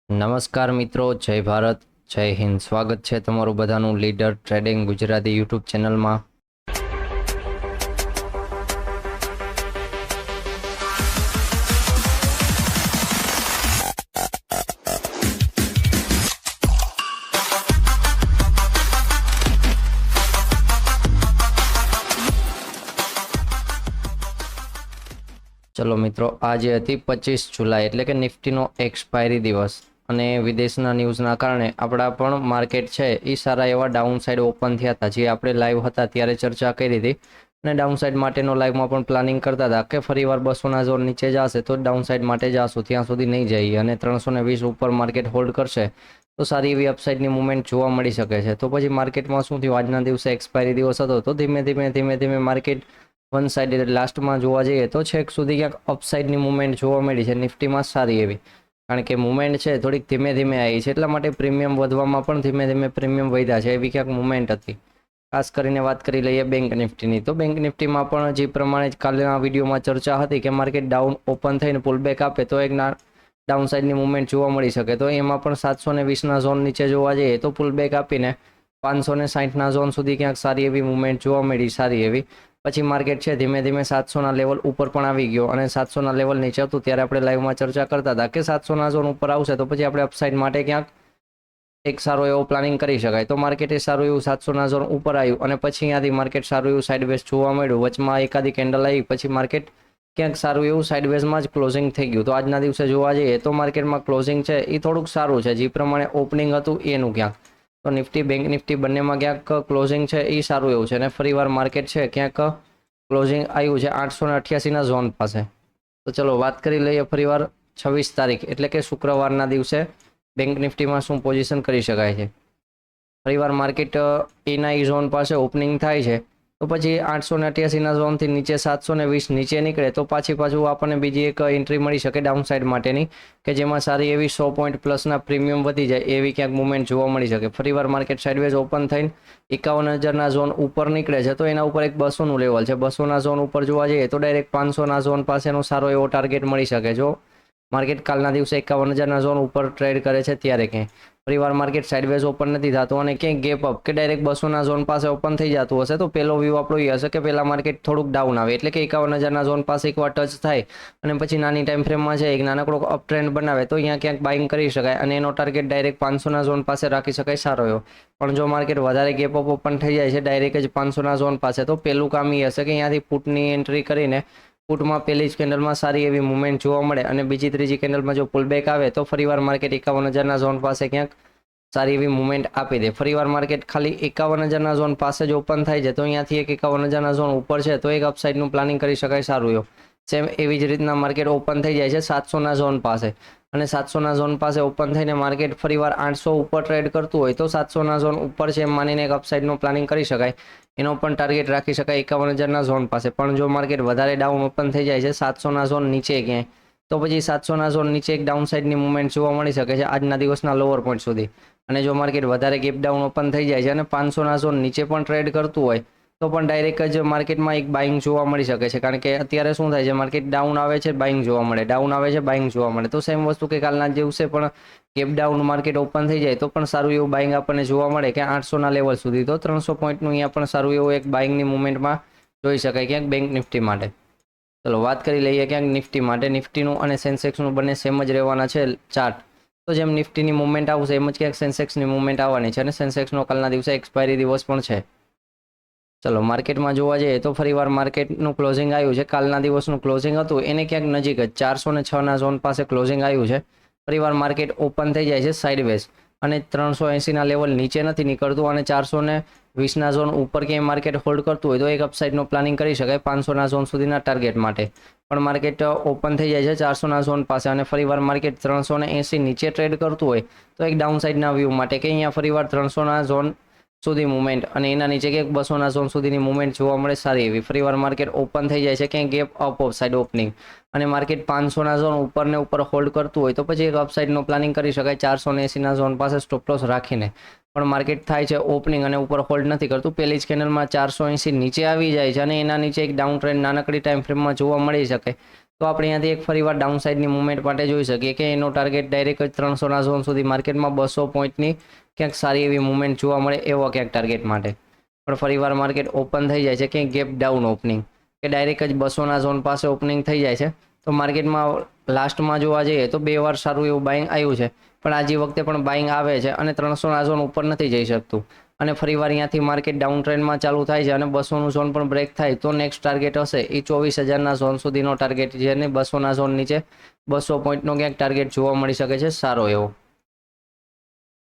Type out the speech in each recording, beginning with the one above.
નમસ્કાર મિત્રો, જય ભારત, જય હિન્દ. સ્વાગત છે તમારું બધાનું લીડર ટ્રેડિંગ ગુજરાતી યુટ્યુબ ચેનલમાં. ચલો મિત્રો, આજે હતી 25 જુલાઈ એટલે કે નિફ્ટીનો એક્સપાયરી દિવસ અને વિદેશના ન્યૂઝના કારણે આપણા પણ માર્કેટ છે એ સારા એવા ડાઉન સાઇડ ઓપન થયા હતા. જે આપણે લાઈવ હતા ત્યારે ચર્ચા કરી હતી અને ડાઉન સાઇડ માટેનો લાઈવમાં પણ પ્લાનિંગ કરતા હતા કે ફરીવાર 200ના ઝોન નીચે જશે તો ડાઉન સાઇડ માટે જશું, ત્યાં સુધી નહીં જઈએ અને 320 ઉપર માર્કેટ હોલ્ડ કરશે તો સારી એવી અપસાઇડની મુવમેન્ટ જોવા મળી શકે છે. તો પછી માર્કેટમાં શું થયું, આજના દિવસે એક્સપાયરી દિવસ હતો તો ધીમે ધીમે માર્કેટ વન સાઇડ લાસ્ટમાં જોવા જઈએ તો છેક સુધી ક્યાંક અપસાઇડની મુવમેન્ટ જોવા મળી છે નિફ્ટીમાં સારી એવી, કારણ કે મુવમેન્ટ છે થોડીક ધીમે ધીમે આવી છે એટલા માટે પ્રીમિયમ વધવામાં પણ ધીમે ધીમે પ્રીમિયમ વધ્યા છે એવી ક્યાંક મુવમેન્ટ હતી. ખાસ કરીને વાત કરી લઈએ બેંક નિફ્ટીની, તો બેંક નિફ્ટીમાં પણ જે પ્રમાણે કાલના વિડીયોમાં ચર્ચા હતી કે માર્કેટ ડાઉન ઓપન થઈને પુલબેક આપે તો એક ડાઉન સાઇડની મુવમેન્ટ જોવા મળી શકે, તો એમાં પણ 720ના ઝોન નીચે જોવા જઈએ તો પુલબેક આપીને 560ના ઝોન સુધી ક્યાંક સારી એવી મુવમેન્ટ જોવા મળી સારી એવી. પછી માર્કેટ છે ધીમે ધીમે 700ના લેવલ ઉપર પણ આવી ગયો અને 700ના લેવલ નીચે હતું ત્યારે આપણે લાઈવમાં ચર્ચા કરતા હતા કે 700ના ઝોન ઉપર આવશે તો પછી આપણે અપસાઇડ માટે ક્યાંક એક સારો એવો પ્લાનિંગ કરી શકાય. તો માર્કેટે સારું એવું 700ના ઝોન ઉપર આવ્યું અને પછી અહીંયાથી માર્કેટ સારું એવું સાઇડવેઝ જોવા મળ્યું, વચમાં એકાદી કેન્ડલ આવી પછી માર્કેટ ક્યાંક સારું એવું સાઇડવેઝમાં જ ક્લોઝિંગ થઈ ગયું. તો આજના દિવસે જોવા જઈએ તો માર્કેટમાં ક્લોઝિંગ છે એ થોડુંક સારું છે, જે પ્રમાણે ઓપનિંગ હતું એનું ક્યાંક. તો નિફ્ટી બેંક નિફ્ટી બંનેમાં ક્યાંક ક્લોઝિંગ છે એ સારું એવું છે અને ફરીવાર માર્કેટ છે ક્યાંક ક્લોઝિંગ આવ્યું છે 888ના ઝોન પાસે. તો ચલો વાત કરી લઈએ ફરીવાર 26 તારીખ એટલે કે શુક્રવારના દિવસે બેંક નિફ્ટીમાં શું પોઝિશન કરી શકાય છે. ફરીવાર માર્કેટ એના ઝોન પાસે ઓપનિંગ થાય છે તો પછી 888ના ઝોનથી નીચે 720 નીચે નીકળે તો પાછું આપણને બીજી એક એન્ટ્રી મળી શકે ડાઉન સાઇડ માટેની, કે જેમાં સારી એવી 100 પોઈન્ટ પ્લસના પ્રીમિયમ વધી જાય એવી ક્યાંક મુવમેન્ટ જોવા મળી શકે. ફરીવાર માર્કેટ સાઇડવેઝ ઓપન થઈને 51,000ના ઝોન ઉપર નીકળે છે તો એના ઉપર એક 200નું લેવલ છે. 200ના ઝોન ઉપર જોવા જઈએ તો ડાયરેક્ટ 500ના ઝોન પાસેનો સારો એવો ટાર્ગેટ મળી શકે જો માર્કેટ કાલના દિવસે 51,000ના ઝોન ઉપર ટ્રેડ કરે છે ત્યારે. ક્યાંય ફરીવાર માર્કેટ સાઇડવેઝ ઓપન નથી થતું અને ક્યાંય ગેપ અપ કે ડાયરેક્ટ 200ના ઝોન પાસે ઓપન થઈ જતું હશે તો પહેલો વ્યૂ આપણો એ હશે કે પહેલા માર્કેટ થોડુંક ડાઉન આવે એટલે કે 51,000ના ઝોન પાસે એકવાર ટચ થાય અને પછી નાની ટાઈમ ફ્રેમમાં છે એક નાનકડો અપ ટ્રેન્ડ બનાવે તો અહીંયા ક્યાંક બાઇંગ કરી શકાય અને એનો ટાર્ગેટ ડાયરેક્ટ 500ના ઝોન પાસે રાખી શકાય સારો એવો. પણ જો માર્કેટ વધારે ગેપ અપ ઓપન થઈ જાય છે ડાયરેક્ટ જ 500ના ઝોન પાસે તો પહેલું કામ એ હશે કે અહીંયાથી પુટની એન્ટ્રી કરીને પુટમાં પહેલી જ કેન્ડલમાં સારી એવી મુવમેન્ટ જોવા મળે અને બીજી ત્રીજી કેન્ડલમાં જો પુલબેક આવે તો ફરીવાર માર્કેટ 51,000ના ઝોન પાસે ક્યાંક સારી એવી મુવમેન્ટ આપી દે. ફરીવાર માર્કેટ ખાલી 51,000ના ઝોન પાસે જ ઓપન થાય છે તો અહીંયાથી એક 51,000ના ઝોન ઉપર છે તો એક અપસાઇડનું પ્લાનિંગ કરી શકાય સારું એવું. સેમ એવી જ રીતના માર્કેટ ઓપન થઈ જાય છે 700ના ઝોન પાસે અને 700ના ઝોન પાસે ઓપન થઈને માર્કેટ ફરીવાર 800 ઉપર ટ્રેડ કરતું હોય તો 700ના ઝોન ઉપર છે એમ માનીને એક અપસાઇડનું પ્લાનિંગ કરી શકાય, એનો પણ ટાર્ગેટ રાખી શકાય 51,000ના ઝોન પાસે. પણ જો માર્કેટ વધારે ડાઉન ઓપન થઈ જાય છે 700ના ઝોન નીચે ક્યાંય તો પછી 700ના ઝોન નીચે એક ડાઉન સાઇડની મુવમેન્ટ જોવા મળી શકે છે આજના દિવસના લોઅર પોઈન્ટ સુધી. અને જો માર્કેટ વધારે ગેપ ડાઉન ઓપન થઈ જાય છે અને 500ના ઝોન નીચે પણ ટ્રેડ કરતું હોય તો પણ ડાયરેક્ટ જ માર્કેટમાં એક બાઇંગ જોવા મળી શકે છે, કારણ કે અત્યારે શું થાય છે માર્કેટ ડાઉન આવે છે બાઇંગ જોવા મળે, ડાઉન આવે છે બાઇંગ જોવા મળે. તો સેમ વસ્તુ કે કાલના દિવસે પણ ગેપ ડાઉન માર્કેટ ઓપન થઈ જાય તો પણ સારું એવું બાઇંગ આપણને જોવા મળે કે 800ના લેવલ સુધી. તો 300 પોઈન્ટનું અહીંયા પણ સારું એવું એક બાઇંગની મુવમેન્ટમાં જોઈ શકાય ક્યાંક બેંક નિફ્ટી માટે. ચલો વાત કરી લઈએ ક્યાંક નિફ્ટી માટે. નિફ્ટીનું અને સેન્સેક્સનું બંને સેમ જ રહેવાના છે ચાર્ટ. તો જેમ નિફ્ટીની મુવમેન્ટ આવશે એમ જ ક્યાંક સેન્સેક્સની મુવમેન્ટ આવવાની છે અને સેન્સેક્સનો કાલના દિવસે એક્સપાયરી દિવસ પણ છે. ચલો માર્કેટમાં જોવા જઈએ તો ફરીવાર માર્કેટનું ક્લોઝિંગ આવ્યું છે. કાલના દિવસનું ક્લોઝિંગ હતું એને ક્યાંક નજીક જ 406ના ઝોન પાસે ક્લોઝિંગ આવ્યું છે. ફરીવાર માર્કેટ ઓપન થઈ જાય છે સાઇડવેઝ અને 380ના લેવલ નીચે નથી નીકળતું અને 420ના ઝોન ઉપર ક્યાંય માર્કેટ હોલ્ડ કરતું હોય તો એક અપસાઇડનો પ્લાનિંગ કરી શકાય 500ના ઝોન સુધીના ટાર્ગેટ માટે. પણ માર્કેટ ઓપન થઈ જાય છે 400ના ઝોન પાસે અને ફરીવાર માર્કેટ 380 નીચે ટ્રેડ કરતું હોય તો એક ડાઉન સાઇડના વ્યૂ માટે કે અહીંયા ફરીવાર 300ના ઝોન સુધી મુવમેન્ટ અને એના નીચે ક્યાંક 200ના ઝોન સુધીની મુવમેન્ટ જોવા મળે સારી એવી. ફરીવાર માર્કેટ ઓપન થઈ જાય છે ક્યાંક ગેપ અપ સાઇડ ઓપનિંગ અને માર્કેટ 500ના ઝોન ઉપર ને ઉપર હોલ્ડ કરતું હોય તો પછી એક અપસાઇડનો પ્લાનિંગ કરી શકાય 480ના ઝોન પાસે સ્ટોપ લોસ રાખીને. પણ માર્કેટ થાય છે ઓપનિંગ અને ઉપર હોલ્ડ નથી કરતું, પહેલી જ કેન્ડલમાં 480 નીચે આવી જાય છે અને એના નીચે એક ડાઉન ટ્રેન્ડ નાનકડી ટાઈમ ફ્રેમમાં જોવા મળી શકે તો આપણે અહીંયાથી એક ફરીવાર ડાઉન સાઇડની મુવમેન્ટ માટે જોઈ શકીએ કે એનો ટાર્ગેટ ડાયરેક્ટ જ 300ના ઝોન સુધી માર્કેટમાં 200 પોઈન્ટની ક્યાંક સારી એવી મુવમેન્ટ જોવા મળે એવો ક્યાંક ટાર્ગેટ માટે પણ ફરીવાર માર્કેટ ઓપન થઈ જાય છે ક્યાંક ગેપ ડાઉન ઓપનિંગ કે ડાયરેક્ટ જ 200ના ઝોન પાસે ઓપનિંગ થઈ જાય છે તો માર્કેટમાં લાસ્ટમાં જોવા જઈએ તો 2 વાર સારું એવું બાઇંગ આવ્યું છે પણ આજે વખતે પણ બાઇંગ આવે છે અને 300ના ઝોન ઉપર નથી જઈ શકતું અને ફરીવાર અહીંયાથી માર્કેટ ડાઉન ટ્રેન્ડમાં ચાલુ થાય છે અને 200નું ઝોન પણ બ્રેક થાય તો નેક્સ્ટ ટાર્ગેટ હશે એ 24,000ના ઝોન સુધીનો ટાર્ગેટ છે અને 200ના ઝોન નીચે 200 પોઈન્ટનો ક્યાંક ટાર્ગેટ જોવા મળી શકે છે સારો એવો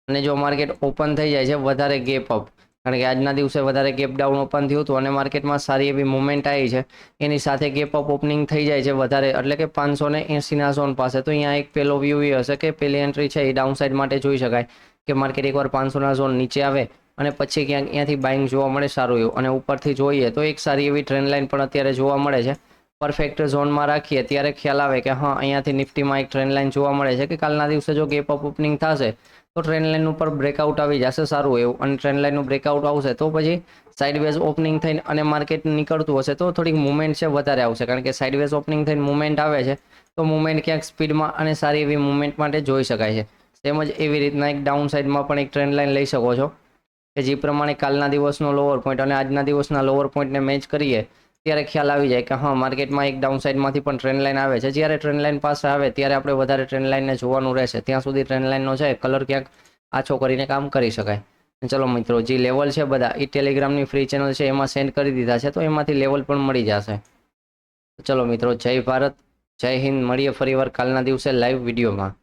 અને જો માર્કેટ ઓપન થઈ જાય છે વધારે ગેપ અપ કારણ કે આજના દિવસે વધારે ગેપ ડાઉન ઓપન થયું હતું અને માર્કેટમાં સારી એવી મુવમેન્ટ આવી છે એની સાથે ગેપ અપ ઓપનિંગ થઈ જાય છે વધારે એટલે કે 580ના ઝોન પાસે તો અહીંયા એક પેલો વ્યૂ એ હશે કે પેલી એન્ટ્રી છે એ ડાઉન સાઇડ માટે જોઈ શકાય કે માર્કેટ એકવાર 500ના ઝોન નીચે આવે અને પછી ક્યાંક અહીંયાથી બાઇંગ જોવા મળે સારું એવું અને ઉપરથી જોઈએ તો એક સારી એવી ટ્રેન્ડ લાઇન પણ અત્યારે જોવા મળે છે પરફેક્ટ ઝોનમાં રાખીએ ત્યારે ખ્યાલ આવે કે હા અહીંયાથી નિફ્ટીમાં એક ટ્રેન્ડ લાઇન જોવા મળે છે કે કાલના દિવસે જો ગેપ અપ ઓપનિંગ થશે તો ટ્રેન્ડ લાઇન ઉપર બ્રેકઆઉટ આવી જશે સારું એવું અને ટ્રેન્ડ લાઇનનું બ્રેકઆઉટ આવશે તો પછી સાઇડવેઝ ઓપનિંગ થઈને અને માર્કેટ નીકળતું હશે તો થોડીક મુવમેન્ટ છે વધારે આવશે કારણ કે સાઇડવેઝ ઓપનિંગ થઈને મુવમેન્ટ આવે છે તો મુવમેન્ટ ક્યાંક સ્પીડમાં અને સારી એવી મુવમેન્ટ માટે જોઈ શકાય છે તેમજ એવી રીતના એક ડાઉન સાઇડમાં પણ એક ટ્રેન્ડ લાઇન લઈ શકો છો કે જે પ્રમાણે કાલના દિવસનો લોઅર પોઈન્ટ અને આજના દિવસના લોઅર પોઈન્ટને મેચ કરીએ ત્યારે ખ્યાલ આવી જાય કે હા માર્કેટમાં એક ડાઉન સાઇડમાંથી પણ ટ્રેન્ડ લાઇન આવે છે જ્યારે ટ્રેન્ડ લાઇન પાસે આવે ત્યારે આપણે વધારે ટ્રેન્ડ લાઇનને જોવાનું રહેશે ત્યાં સુધી ટ્રેન્ડ લાઇનનો છે કલર ક્યાંક આછો કરીને કામ કરી શકાય ચલો મિત્રો જે લેવલ છે બધા એ ટેલિગ્રામની ફ્રી ચેનલ છે એમાં સેન્ડ કરી દીધા છે તો એમાંથી લેવલ પણ મળી જશે ચલો મિત્રો જય ભારત જય હિન્દ મળીએ ફરીવાર કાલના દિવસે લાઈવ વિડીયોમાં